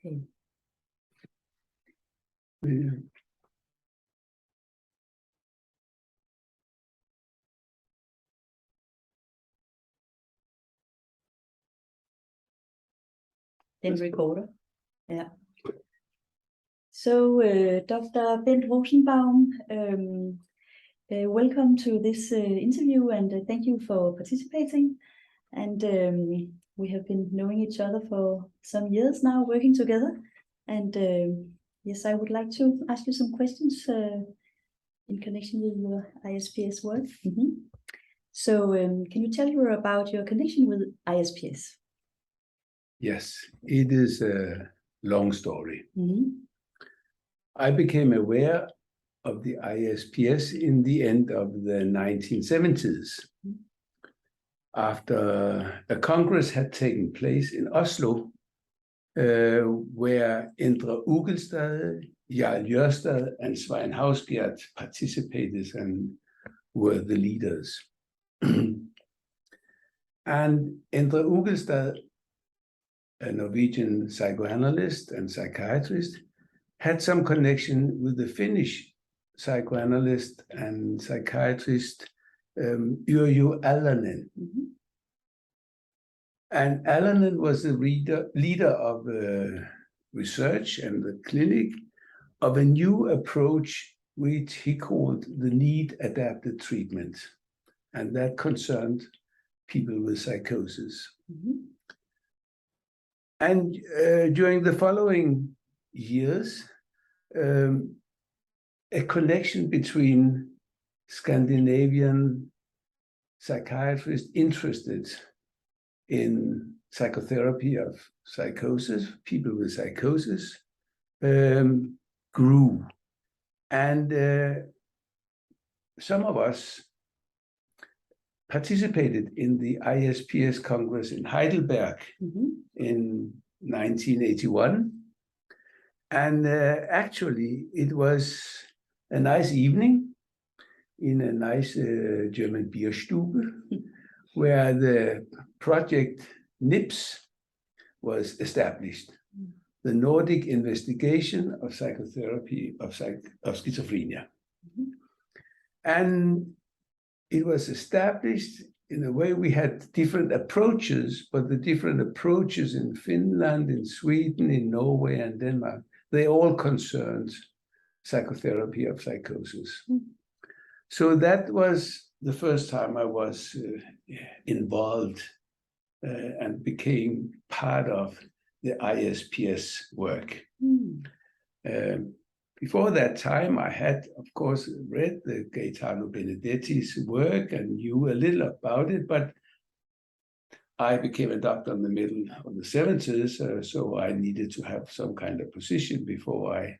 Okay. In recorder. Yeah. So, Dr. Bent Rosenbaum, welcome to this interview, and thank you for participating. And we have been knowing each other for some years now, working together. And yes, I would like to ask you some questions in connection with your ISPS work. So, can you tell me about your connection with ISPS? Yes, it is a long story. I became aware of the ISPS in the end of the 1970s, after a congress had taken place in Oslo, where Endre Ugelstad, Jarl Jørstad, and Svein Hausbjerg participated and were the leaders. And Endre Ugelstad, a Norwegian psychoanalyst and psychiatrist, had some connection with the Finnish psychoanalyst and psychiatrist Yrjö Alanen. And Alanen was the leader of research and the clinic of a new approach which he called the need-adapted treatment. And that concerned people with psychosis. And during the following years, a connection between Scandinavian psychiatrists interested in psychotherapy of psychosis, people with psychosis, grew. And some of us participated in the ISPS Congress in Heidelberg in 1981. And actually, it was a nice evening in a nice German Bierstube, where the project NIPS was established, the Nordic Investigation of Psychotherapy of Schizophrenia. And it was established in a way we had different approaches, but the different approaches in Finland, in Sweden, in Norway, and Denmark, they all concerned psychotherapy of psychosis. So that was the first time I was involved and became part of the ISPS work. Before that time, I had, of course, read the Gaetano Benedetti's work and knew a little about it, but I became a doctor in the middle of the 70s, so I needed to have some kind of position before I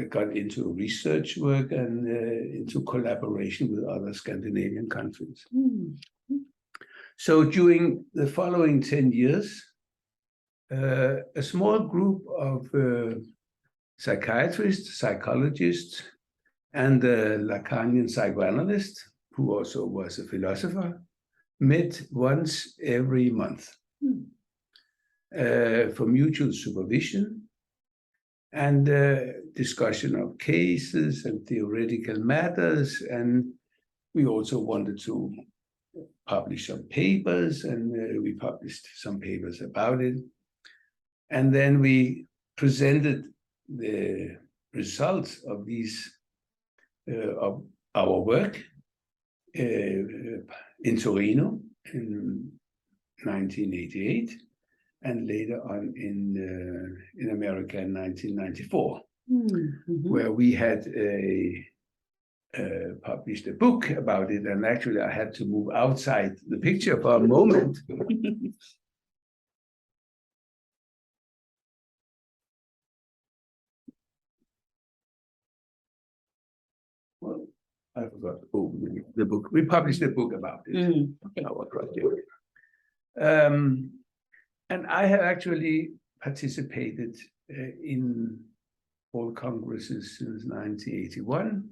got into research work and into collaboration with other Scandinavian countries. So during the following 10 years, a small group of psychiatrists, psychologists, and a Lacanian psychoanalyst, who also was a philosopher, met once every month for mutual supervision and discussion of cases and theoretical matters. And we also wanted to publish some papers, and we published some papers about it. And then we presented the results of these of our work in Torino in 1988, and later on in America in 1994, where we had published a book about it. And actually, I had to move outside the picture for a moment. Well, I forgot the book. We published a book about it, our project. And I have actually participated in all congresses since 1981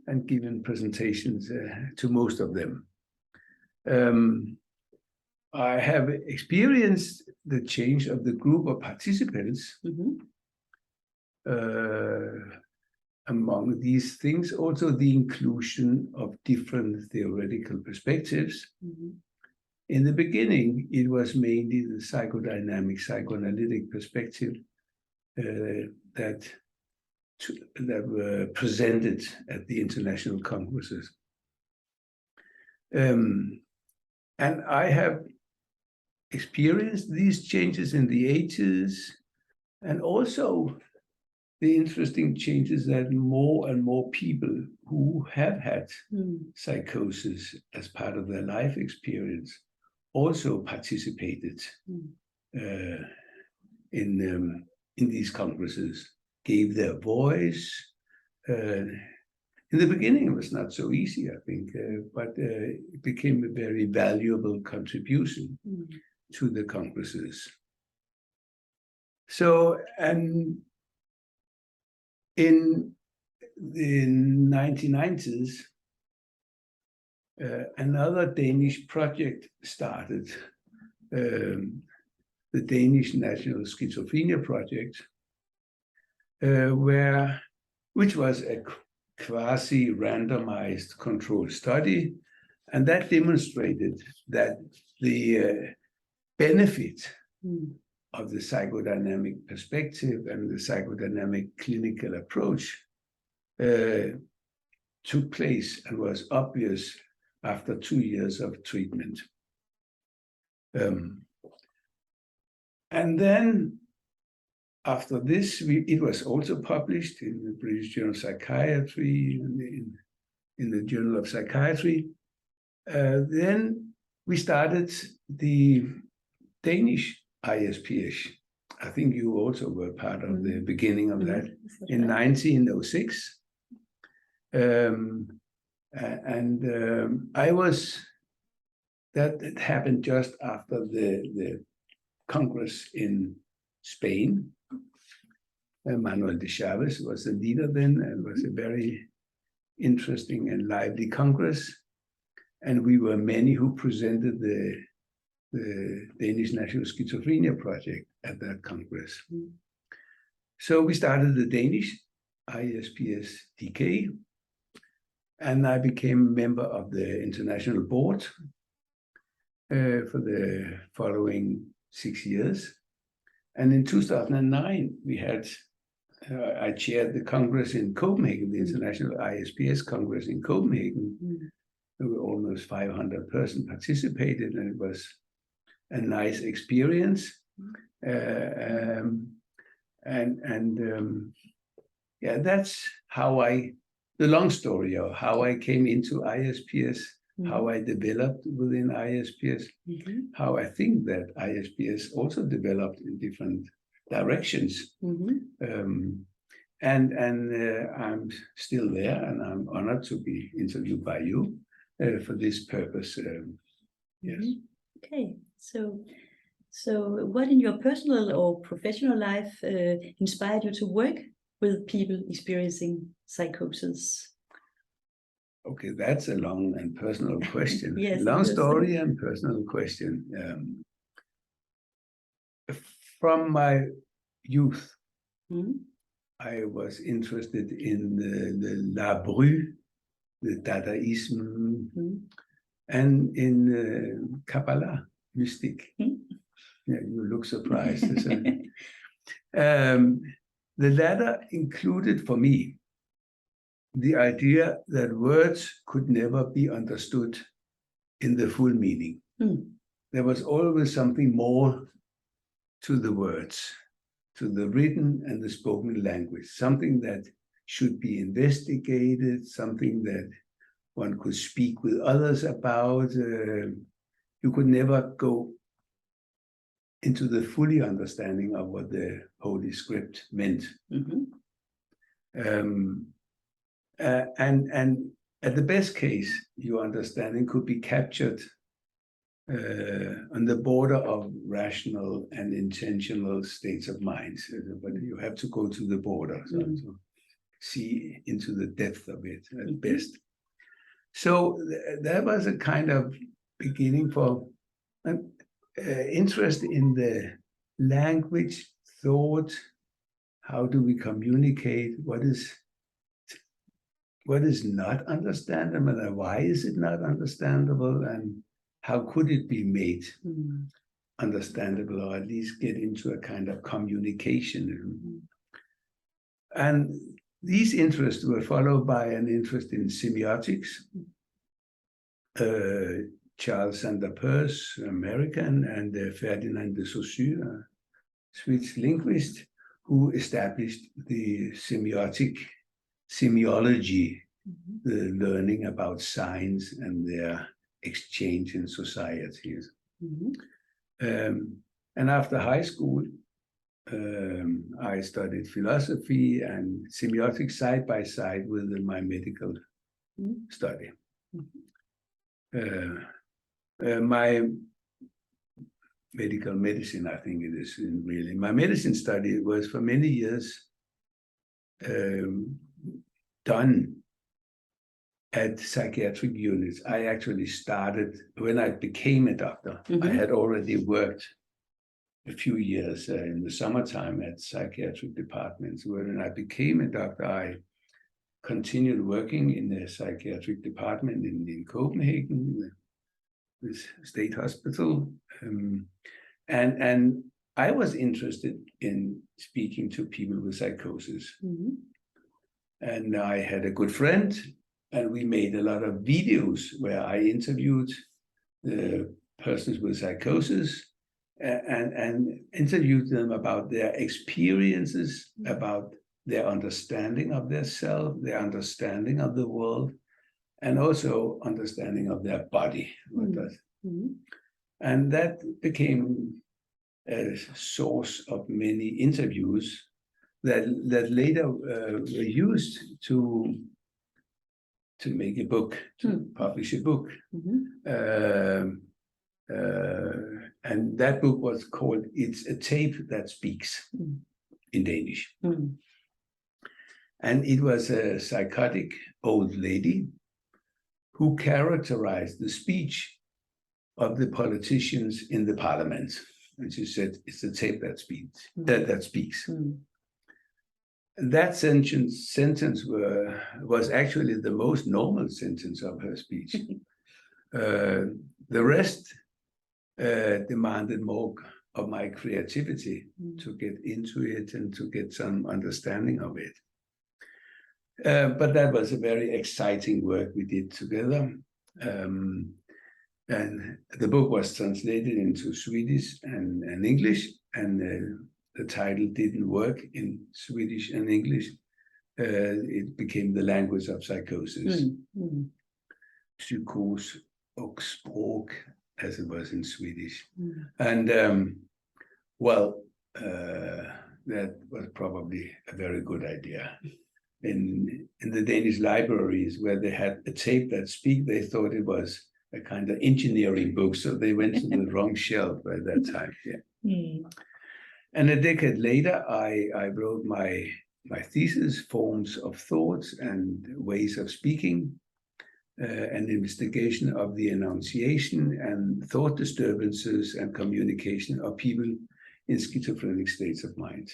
and given presentations to most of them. I have experienced the change of the group of participants. Among these things, also the inclusion of different theoretical perspectives. In the beginning, it was mainly the psychodynamic, psychoanalytic perspective that were presented at the international congresses. And I have experienced these changes in the 80s, and also the interesting changes that more and more people who have had psychosis as part of their life experience also participated in these congresses, gave their voice. In the beginning, it was not so easy, I think, but it became a very valuable contribution to the congresses. So, and in the 1990s, another Danish project started, the Danish National Schizophrenia Project, which was a quasi-randomized controlled study, and that demonstrated that the benefit of the psychodynamic perspective and the psychodynamic clinical approach took place and was obvious after 2 years of treatment. And then after this, it was also published in the British Journal of Psychiatry, in the Journal of Psychiatry. Then we started the Danish Isps. I think you also were part of the beginning of that in 1906. That happened just after the Congress in Spain. Manuel de Chaves was the leader then, and it was a very interesting and lively Congress. And we were many who presented the Danish National Schizophrenia Project at that Congress. So we started the Danish ISPS DK, and I became a member of the international board for the following 6 years. And in 2009, I chaired the Congress in Copenhagen, the International ISPS Congress in Copenhagen. There were almost 500 persons participated, and it was a nice experience. That's how the long story of how I came into ISPS, how I developed within ISPS, how I think that ISPS also developed in different directions. And I'm still there, and I'm honored to be interviewed by you for this purpose. Yes. Okay, so what in your personal or professional life inspired you to work with people experiencing psychosis? Okay, that's a long and personal question. Yes, long story and personal question. From my youth, I was interested in the La Bru, the Dadaism, and in Kabbalah, mystic. Yeah, you look surprised. The latter included for me the idea that words could never be understood in the full meaning. There was always something more to the words, to the written and the spoken language, something that should be investigated, something that one could speak with others about. You could never go into the fully understanding of what the Holy Script meant. And at the best case, your understanding could be captured on the border of rational and intentional states of mind. But you have to go to the border to see into the depth of it at best. So that was a kind of beginning for, and interest in the language, thought, how do we communicate, what is not understandable, and why is it not understandable, and how could it be made understandable, or at least get into a kind of communication. And these interests were followed by an interest in semiotics. Charles Sander Peirce, American, and Ferdinand de Saussure, Swiss linguist, who established the semiology, the learning about signs and their exchange in societies. And after high school, I studied philosophy and semiotics side by side with my medical study. My medical medicine, I think it is really, my medicine study was for many years done at psychiatric units. I actually started, when I became a doctor, I had already worked a few years in the summertime at psychiatric departments. When I became a doctor, I continued working in the psychiatric department in Copenhagen, this state hospital. And I was interested in speaking to people with psychosis. And I had a good friend, and we made a lot of videos where I interviewed the persons with psychosis and interviewed them about their experiences, about their understanding of their self, their understanding of the world, and also understanding of their body. And that became a source of many interviews that later were used to make a book, to publish a book. And that book was called It's a Tape That Speaks in Danish. And it was a psychotic old lady who characterized the speech of the politicians in the parliament. And she said, it's a tape that speaks. That speaks. And that sentence was actually the most normal sentence of her speech. The rest demanded more of my creativity to get into it and to get some understanding of it. But that was a very exciting work we did together. And the book was translated into Swedish and English, and the title didn't work in Swedish and English. It became the language of psychosis. Psykos och språk, as it was in Swedish. And that was probably a very good idea. In the Danish libraries, where they had a tape that speak, they thought it was a kind of engineering book, so they went to the wrong shelf by that time. And a decade later, I wrote my thesis, Forms of Thoughts and Ways of Speaking, an investigation of the enunciation and thought disturbances and communication of people in schizophrenic states of mind.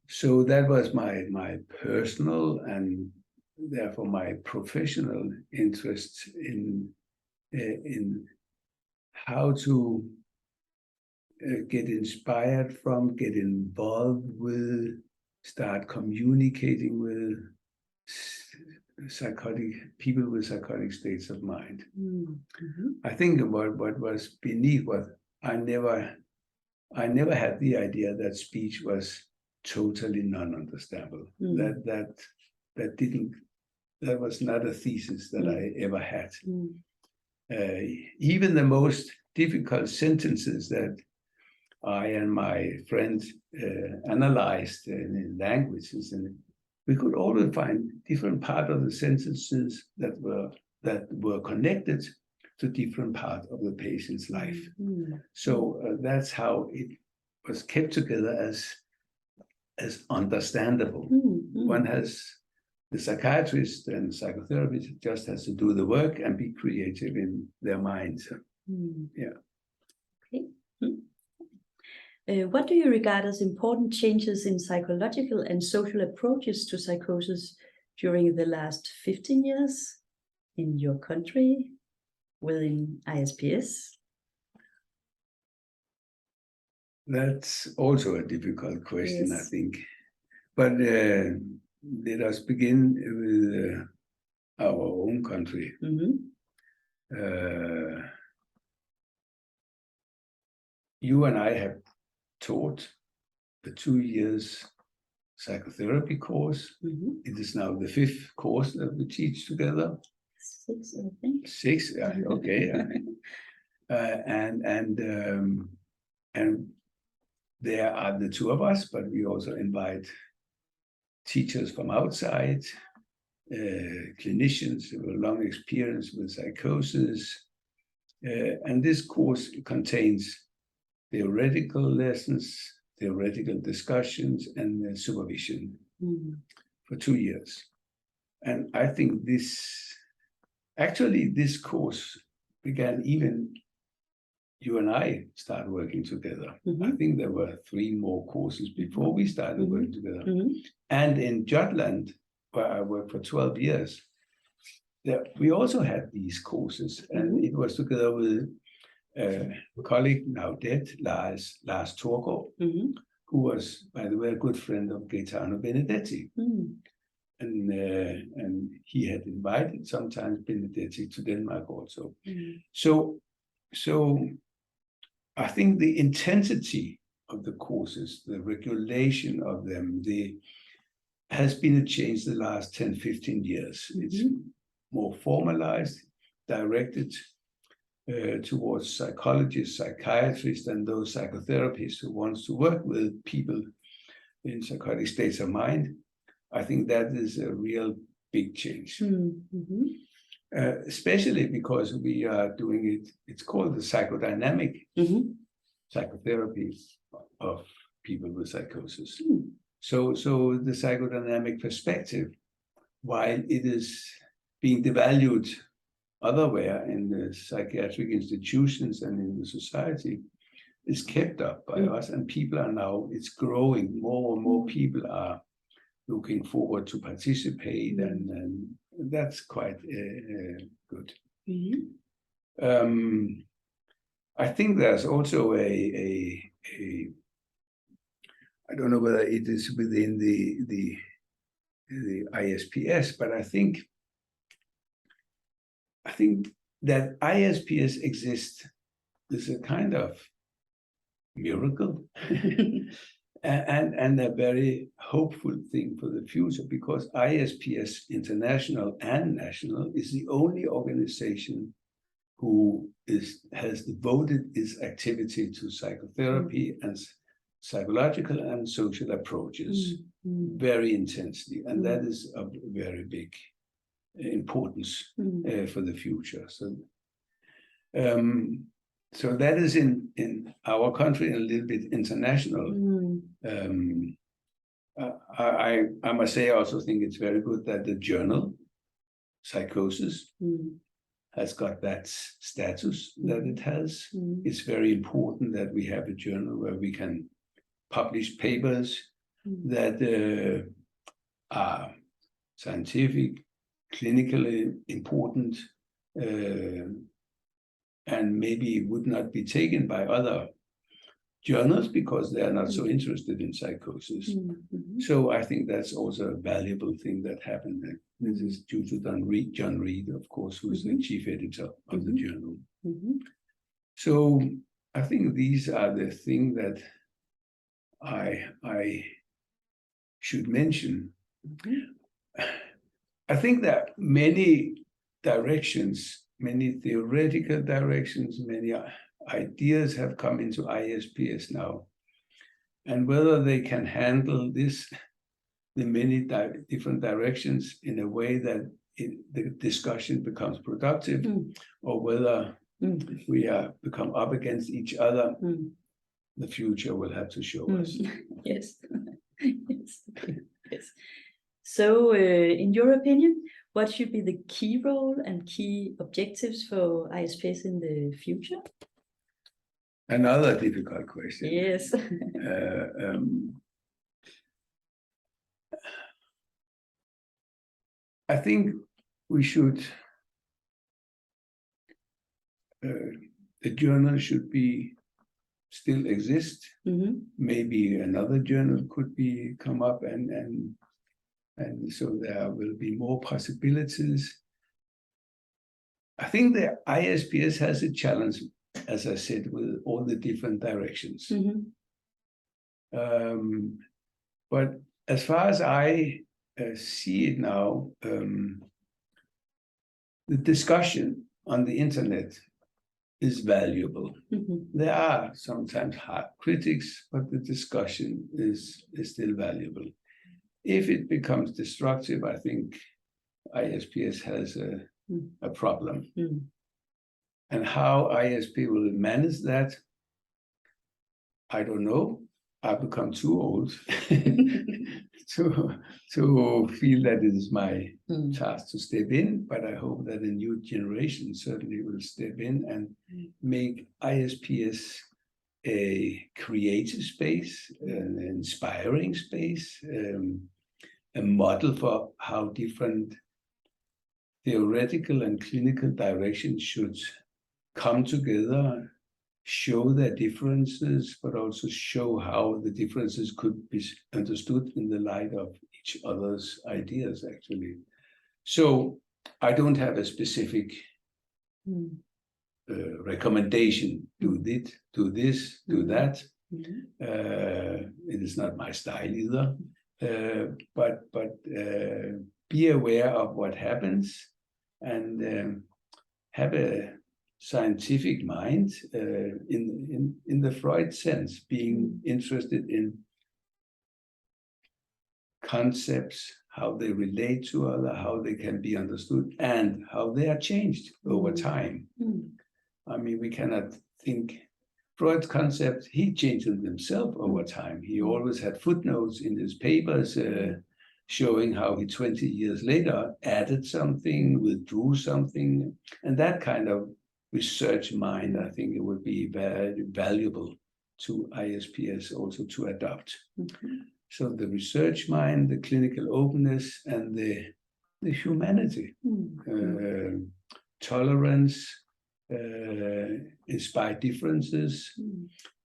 So that was my personal and therefore my professional interest in how to get inspired from, get involved with, start communicating with people with psychotic states of mind. I think what was beneath was I never had the idea that speech was totally non-understandable. That was not a thesis that I ever had. Even the most difficult sentences that I and my friends analyzed in languages, and we could always find different parts of the sentences that were connected to different parts of the patient's life. So that's how it was kept together as understandable. One has, the psychiatrist and psychotherapist just has to do the work and be creative in their minds. Okay. What do you regard as important changes in psychological and social approaches to psychosis during the last 15 years in your country, within ISPS? That's also a difficult question, Yes. I think. But let us begin with our own country. You and I have taught the 2 years psychotherapy course. It is now the 5th course that we teach together. 6, I think. 6, okay. And there are the 2 of us, but we also invite teachers from outside, clinicians with a long experience with psychosis. And this course contains theoretical lessons, theoretical discussions, and supervision for 2 years. And I think this course began even you and I started working together. I think there were 3 more courses before we started working together. And in Jutland, where I worked for 12 years, we also had these courses, and it was together with a colleague, now dead, Lars Torgaard, who was, by the way, a good friend of Gaetano Benedetti. And he had invited sometimes Benedetti to Denmark also. So I think the intensity of the courses, the regulation of them, has been a change the last 10, 15 years. It's more formalized, directed towards psychologists, psychiatrists, and those psychotherapists who wants to work with people in psychotic states of mind. I think that is a real big change. Especially because we are doing it, it's called the psychodynamic psychotherapy of people with psychosis. So the psychodynamic perspective, while it is being devalued otherwhere in the psychiatric institutions and in the society, is kept up by us, and people are now, it's growing, more and more people are looking forward to participate, and that's quite good. I think there's also a I don't know whether it is within the ISPS, but I think that ISPS exists is a kind of miracle and a very hopeful thing for the future, because ISPS International and National is the only organization who has devoted its activity to psychotherapy and psychological and social approaches very intensely, and that is of very big importance for the future. So that is in our country and a little bit international. I must say, I also think it's very good that the journal Psychosis has got that status that it has. It's very important that we have a journal where we can publish papers that are scientific, clinically important, and maybe would not be taken by other journals because they are not so interested in psychosis. So I think that's also a valuable thing that happened. This is due to John Reed, of course, who is the chief editor of the journal. So I think these are the things that I should mention. I think that many directions, many theoretical directions, many ideas have come into ISPS now. And whether they can handle this, the many different directions in a way that the discussion becomes productive, or whether we become up against each other, the future will have to show us. Yes. Yes. So, in your opinion, what should be the key role and key objectives for ISPS in the future? Another difficult question. Yes. I think we should, the journal should be still exist. Maybe another journal could be come up, and so there will be more possibilities. I think the ISPS has a challenge, as I said, with all the different directions. But as far as I see it now, the discussion on the internet is valuable. There are sometimes hard critics, but the discussion is still valuable. If it becomes destructive, I think ISPS has a problem. And how ISP will manage that, I don't know. I've become too old to feel that it is my task to step in, but I hope that a new generation certainly will step in and make ISPS a creative space, an inspiring space, a model for how different theoretical and clinical directions should come together, show their differences, but also show how the differences could be understood in the light of each other's ideas, actually. So I don't have a specific recommendation, do this, do that. It is not my style either, but be aware of what happens and have a scientific mind in the Freud sense, being interested in concepts, how they relate to other, how they can be understood, and how they are changed over time. I mean, we cannot think Freud's concept, he changed them himself over time. He always had footnotes in his papers showing how he 20 years later added something, withdrew something, and that kind of research mind, I think it would be very valuable to ISPS also to adopt. So the research mind, the clinical openness, and the humanity, tolerance, inspire differences,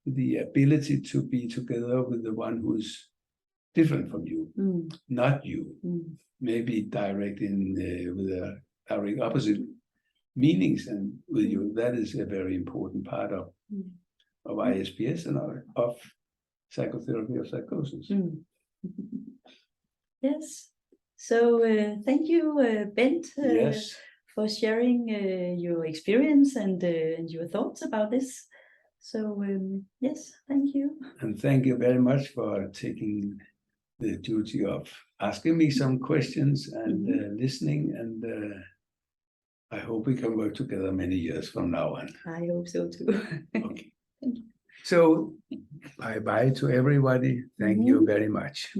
the ability to be together with the one who's different from you, not you, maybe direct in with a direct opposite meanings and with you. That is a very important part of ISPS and of psychotherapy of psychosis. Yes. So thank you, Bent, Yes. for sharing your experience and your thoughts about this. So yes, thank you. And thank you very much for taking the duty of asking me some questions and listening, and I hope we can work together many years from now on. I hope so too. Okay. Thank you. So bye-bye to everybody. Thank you very much.